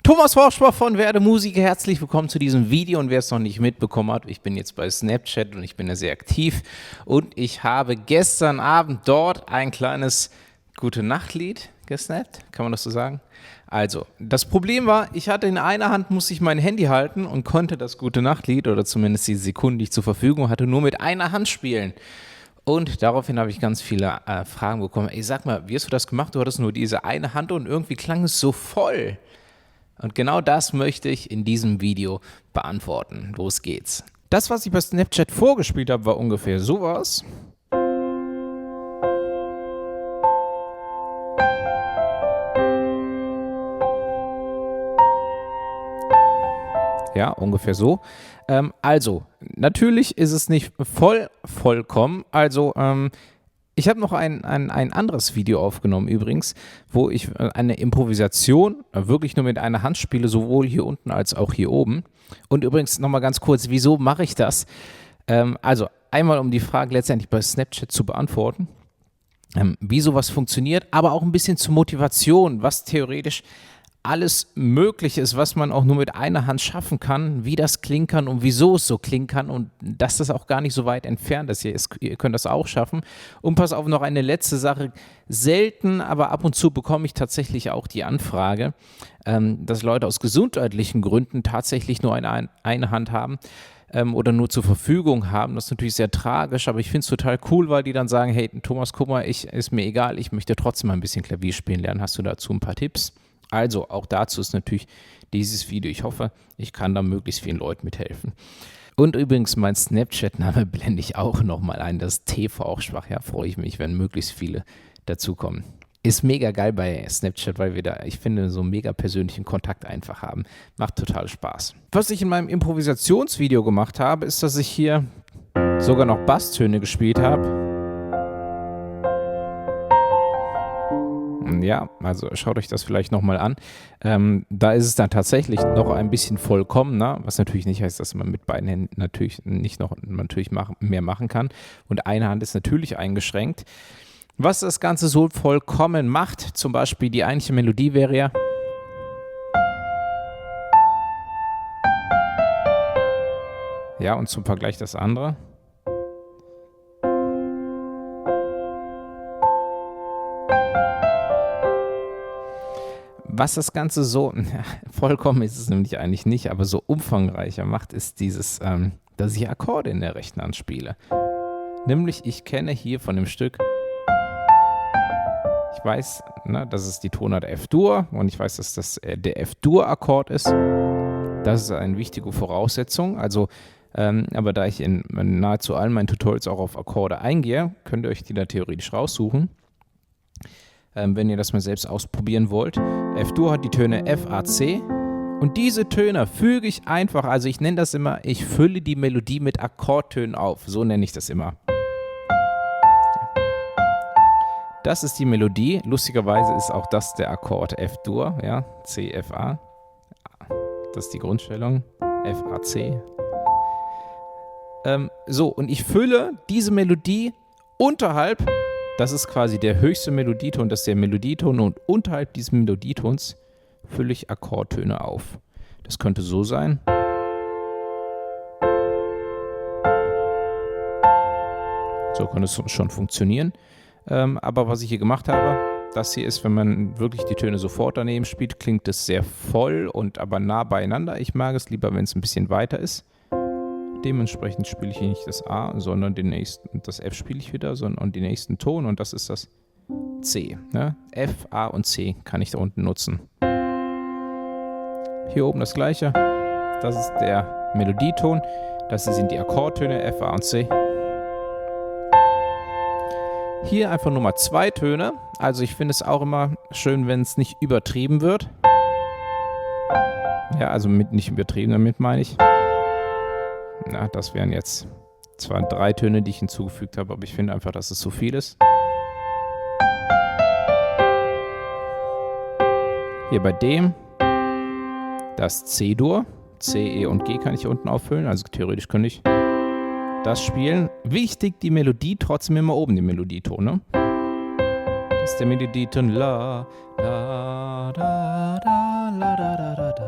Thomas Forschbach von Werde Musiker, herzlich willkommen zu diesem Video und wer es noch nicht mitbekommen hat, ich bin jetzt bei Snapchat und ich bin da sehr aktiv und ich habe gestern Abend dort ein kleines Gute-Nacht-Lied gesnappt, kann man das so sagen? Also, das Problem war, ich hatte in einer Hand, musste ich mein Handy halten und konnte das Gute-Nacht-Lied oder zumindest die Sekunden, die ich zur Verfügung hatte, nur mit einer Hand spielen. Und daraufhin habe ich ganz viele Fragen bekommen. Ey, sag mal, wie hast du das gemacht? Du hattest nur diese eine Hand und irgendwie klang es so voll. Und genau das möchte ich in diesem Video beantworten. Los geht's. Das, was ich bei Snapchat vorgespielt habe, war ungefähr sowas. Ja, ungefähr so. Also, natürlich ist es nicht vollkommen. Also, ich habe noch ein anderes Video aufgenommen übrigens, wo ich eine Improvisation wirklich nur mit einer Hand spiele, sowohl hier unten als auch hier oben. Und übrigens nochmal ganz kurz, wieso mache ich das? Also einmal, um die Frage letztendlich bei Snapchat zu beantworten, wie sowas funktioniert, aber auch ein bisschen zur Motivation, was theoretisch alles möglich ist, was man auch nur mit einer Hand schaffen kann, wie das klingen kann und wieso es so klingen kann und dass das auch gar nicht so weit entfernt ist. Ihr könnt das auch schaffen. Und pass auf, noch eine letzte Sache. Selten, aber ab und zu bekomme ich tatsächlich auch die Anfrage, dass Leute aus gesundheitlichen Gründen tatsächlich nur eine Hand haben oder nur zur Verfügung haben. Das ist natürlich sehr tragisch, aber ich finde es total cool, weil die dann sagen, hey Thomas, guck mal, ist mir egal, ich möchte trotzdem mal ein bisschen Klavier spielen lernen. Hast du dazu ein paar Tipps? Also, auch dazu ist natürlich dieses Video. Ich hoffe, ich kann da möglichst vielen Leuten mithelfen. Und übrigens, mein Snapchat-Name blende ich auch nochmal ein. Das ist TV-Schwach. Ja, freue ich mich, wenn möglichst viele dazukommen. Ist mega geil bei Snapchat, weil wir da, ich finde, so einen mega persönlichen Kontakt einfach haben. Macht total Spaß. Was ich in meinem Improvisationsvideo gemacht habe, ist, dass ich hier sogar noch Basstöne gespielt habe. Ja, also schaut euch das vielleicht nochmal an. Da ist es dann tatsächlich noch ein bisschen vollkommener, was natürlich nicht heißt, dass man mit beiden Händen natürlich mehr machen kann. Und eine Hand ist natürlich eingeschränkt. Was das Ganze so vollkommen macht, zum Beispiel die eigentliche Melodie wäre ja. Ja, und zum Vergleich das andere. Was das Ganze so, vollkommen ist es nämlich eigentlich nicht, aber so umfangreicher macht, ist dieses, dass ich Akkorde in der rechten Hand spiele. Nämlich, ich kenne hier von dem Stück, ich weiß, dass es die Tonart F-Dur und ich weiß, dass das der F-Dur-Akkord ist. Das ist eine wichtige Voraussetzung, also, aber da ich in nahezu allen meinen Tutorials auch auf Akkorde eingehe, könnt ihr euch die da theoretisch raussuchen. Wenn ihr das mal selbst ausprobieren wollt. F-Dur hat die Töne F, A, C und diese Töne füge ich einfach, also ich nenne das immer, ich fülle die Melodie mit Akkordtönen auf, so nenne ich das immer. Das ist die Melodie, lustigerweise ist auch das der Akkord F-Dur, ja, C, F, A. Das ist die Grundstellung, F, A, C. So, und ich fülle diese Melodie unterhalb. Das ist quasi der höchste Melodieton, das ist der Melodieton und unterhalb dieses Melodietons fülle ich Akkordtöne auf. Das könnte so sein. So kann es schon funktionieren. Aber was ich hier gemacht habe, das hier ist, wenn man wirklich die Töne sofort daneben spielt, klingt es sehr voll und aber nah beieinander. Ich mag es lieber, wenn es ein bisschen weiter ist. Dementsprechend spiele ich hier nicht das A, sondern das F spiele ich wieder, sondern den nächsten Ton und das ist das C. Ne? F, A und C kann ich da unten nutzen. Hier oben das gleiche, das ist der Melodieton, das sind die Akkordtöne F, A und C. Hier einfach nur mal 2 Töne, also ich finde es auch immer schön, wenn es nicht übertrieben wird. Ja, also nicht übertrieben, damit meine ich. Na, das wären jetzt zwar 3 Töne, die ich hinzugefügt habe, aber ich finde einfach, dass es zu viel ist. Hier bei dem das C-Dur, C, E und G kann ich hier unten auffüllen, also theoretisch könnte ich das spielen. Wichtig, die Melodie trotzdem immer oben, die Melodieton, ne? Das ist der Melodieton La, La, Da, Da, La, Da, Da, Da, Da.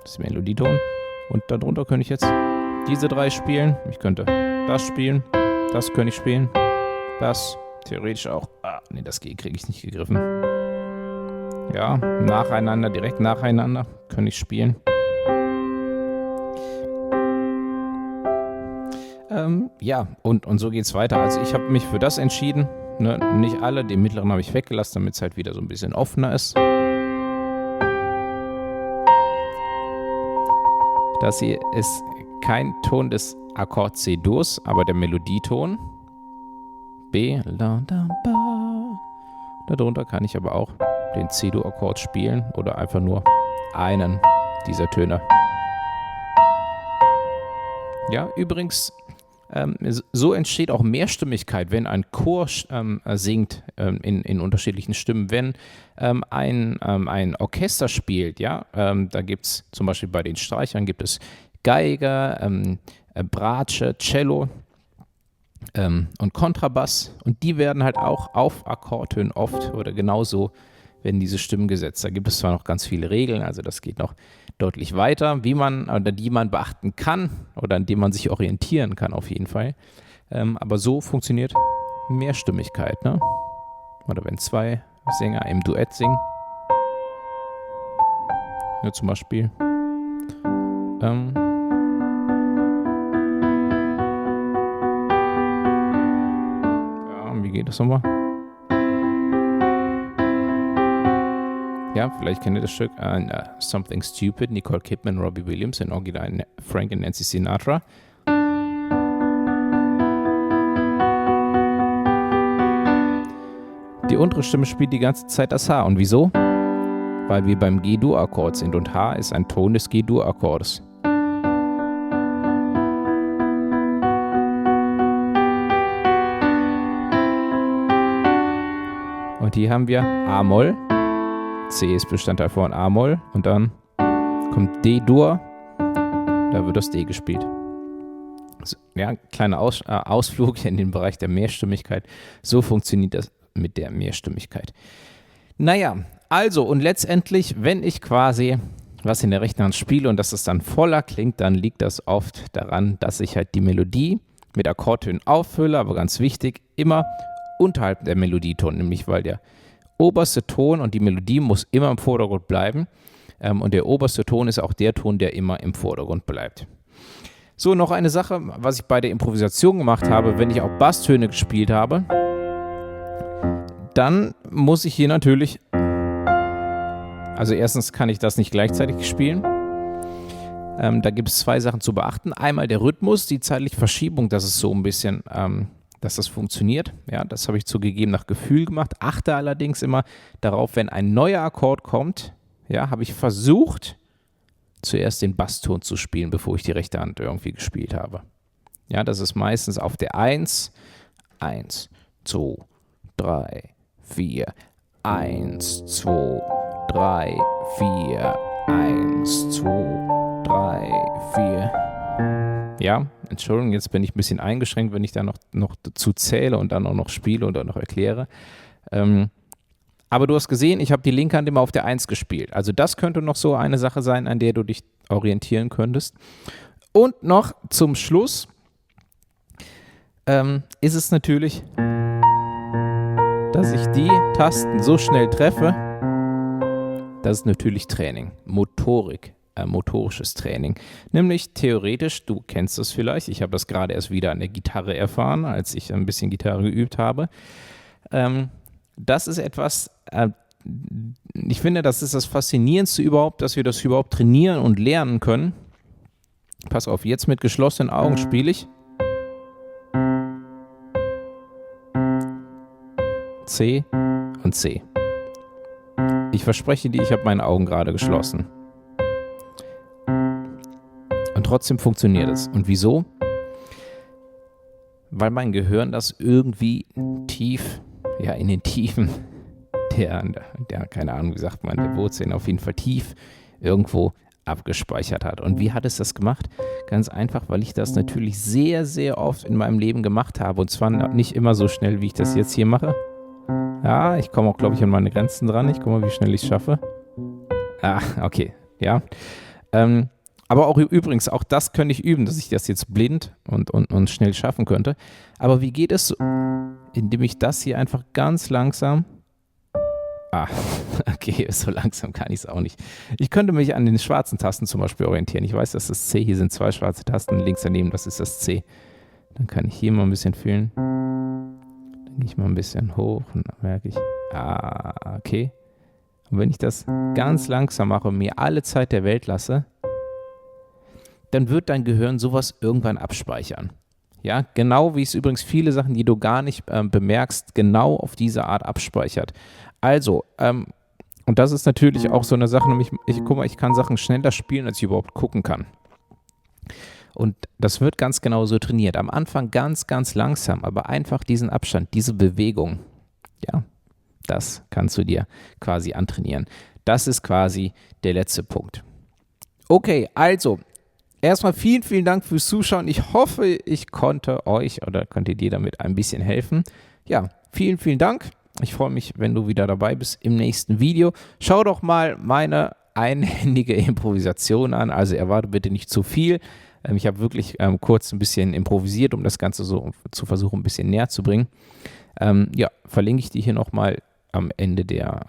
Das ist Melodieton. Und darunter könnte ich jetzt diese 3 spielen. Ich könnte das spielen. Das könnte ich spielen. Das theoretisch auch. Nee, das G kriege ich nicht gegriffen. Ja, nacheinander, direkt nacheinander könnte ich spielen. Ja, und so geht es weiter. Also ich habe mich für das entschieden. Ne? Nicht alle, den mittleren habe ich weggelassen, damit es halt wieder so ein bisschen offener ist. Das hier ist kein Ton des Akkord C-Dur, aber der Melodieton. B, la, da, ba. Darunter kann ich aber auch den C-Dur-Akkord spielen oder einfach nur einen dieser Töne. Ja, übrigens, so entsteht auch Mehrstimmigkeit, wenn ein Chor singt in unterschiedlichen Stimmen. Wenn ein Orchester spielt, ja, da gibt es zum Beispiel bei den Streichern gibt es Geige, Bratsche, Cello und Kontrabass und die werden halt auch auf Akkordtönen oft oder genauso werden diese Stimmen gesetzt. Da gibt es zwar noch ganz viele Regeln, also das geht noch deutlich weiter, die man beachten kann oder an dem man sich orientieren kann auf jeden Fall. Aber so funktioniert Mehrstimmigkeit, ne? Oder wenn 2 Sänger im Duett singen. Ja, zum Beispiel. Wie geht das nochmal? Ja, vielleicht kennt ihr das Stück Something Stupid, Nicole Kidman, Robbie Williams, in Original Frank und Nancy Sinatra. Die untere Stimme spielt die ganze Zeit das H. Und wieso? Weil wir beim G-Dur-Akkord sind und H ist ein Ton des G-Dur-Akkordes. Und hier haben wir A-Moll. C ist Bestandteil von A-Moll und dann kommt D-Dur, da wird das D gespielt. Also, ja, kleiner Ausflug in den Bereich der Mehrstimmigkeit. So funktioniert das mit der Mehrstimmigkeit. Naja, also und letztendlich, wenn ich quasi was in der rechten Hand spiele und dass es dann voller klingt, dann liegt das oft daran, dass ich halt die Melodie mit Akkordtönen auffülle, aber ganz wichtig, immer unterhalb der Melodieton, nämlich weil der oberste Ton und die Melodie muss immer im Vordergrund bleiben und der oberste Ton ist auch der Ton, der immer im Vordergrund bleibt. So, noch eine Sache, was ich bei der Improvisation gemacht habe, wenn ich auch Basstöne gespielt habe, dann muss ich hier natürlich, also erstens kann ich das nicht gleichzeitig spielen, da gibt es 2 Sachen zu beachten. Einmal der Rhythmus, die zeitliche Verschiebung, das ist so ein bisschen dass das funktioniert. Ja, das habe ich zugegeben nach Gefühl gemacht. Achte allerdings immer darauf, wenn ein neuer Akkord kommt, ja, habe ich versucht, zuerst den Basston zu spielen, bevor ich die rechte Hand irgendwie gespielt habe. Ja, das ist meistens auf der 1, 1, 2, 3, 4, 1, 2, 3, 4, 1, 2, 3, 4. Ja, Entschuldigung, jetzt bin ich ein bisschen eingeschränkt, wenn ich da noch dazu zähle und dann auch noch spiele und dann noch erkläre. Aber du hast gesehen, ich habe die linke Hand immer auf der 1 gespielt. Also das könnte noch so eine Sache sein, an der du dich orientieren könntest. Und noch zum Schluss ist es natürlich, dass ich die Tasten so schnell treffe, das ist natürlich Training, motorisches Training. Nämlich theoretisch, du kennst das vielleicht, ich habe das gerade erst wieder an der Gitarre erfahren, als ich ein bisschen Gitarre geübt habe. Das ist etwas, ich finde, das ist das Faszinierendste überhaupt, dass wir das überhaupt trainieren und lernen können. Pass auf, jetzt mit geschlossenen Augen spiele ich. C und C. Ich verspreche dir, ich habe meine Augen gerade geschlossen. Und trotzdem funktioniert es. Und wieso? Weil mein Gehirn das irgendwie tief, ja in den Tiefen der keine Ahnung, wie sagt man, der Wurzeln auf jeden Fall tief irgendwo abgespeichert hat. Und wie hat es das gemacht? Ganz einfach, weil ich das natürlich sehr, sehr oft in meinem Leben gemacht habe. Und zwar nicht immer so schnell, wie ich das jetzt hier mache. Ja, ich komme auch, glaube ich, an meine Grenzen dran. Ich gucke mal, wie schnell ich es schaffe. Ah, okay, ja. Aber auch übrigens, auch das könnte ich üben, dass ich das jetzt blind und schnell schaffen könnte. Aber wie geht es, indem ich das hier einfach ganz langsam... Okay, so langsam kann ich es auch nicht. Ich könnte mich an den schwarzen Tasten zum Beispiel orientieren. Ich weiß, dass das C, hier sind 2 schwarze Tasten, links daneben, das ist das C. Dann kann ich hier mal ein bisschen fühlen. Dann gehe ich mal ein bisschen hoch und dann merke ich, okay. Und wenn ich das ganz langsam mache und mir alle Zeit der Welt lasse, dann wird dein Gehirn sowas irgendwann abspeichern. Ja, genau wie es übrigens viele Sachen, die du gar nicht bemerkst, genau auf diese Art abspeichert. Also, und das ist natürlich auch so eine Sache, nämlich, guck mal, ich kann Sachen schneller spielen, als ich überhaupt gucken kann. Und das wird ganz genau so trainiert. Am Anfang ganz, ganz langsam, aber einfach diesen Abstand, diese Bewegung, ja, das kannst du dir quasi antrainieren. Das ist quasi der letzte Punkt. Okay, also, erstmal vielen, vielen Dank fürs Zuschauen. Ich hoffe, ich konnte euch oder konnte dir damit ein bisschen helfen. Ja, vielen, vielen Dank. Ich freue mich, wenn du wieder dabei bist im nächsten Video. Schau doch mal meine einhändige Improvisation an. Also erwarte bitte nicht zu viel. Ich habe wirklich kurz ein bisschen improvisiert, um das Ganze so zu versuchen, ein bisschen näher zu bringen. Ja, verlinke ich dir hier nochmal am Ende der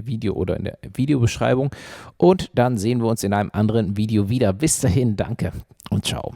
Video oder in der Videobeschreibung. Und dann sehen wir uns in einem anderen Video wieder. Bis dahin, danke und ciao.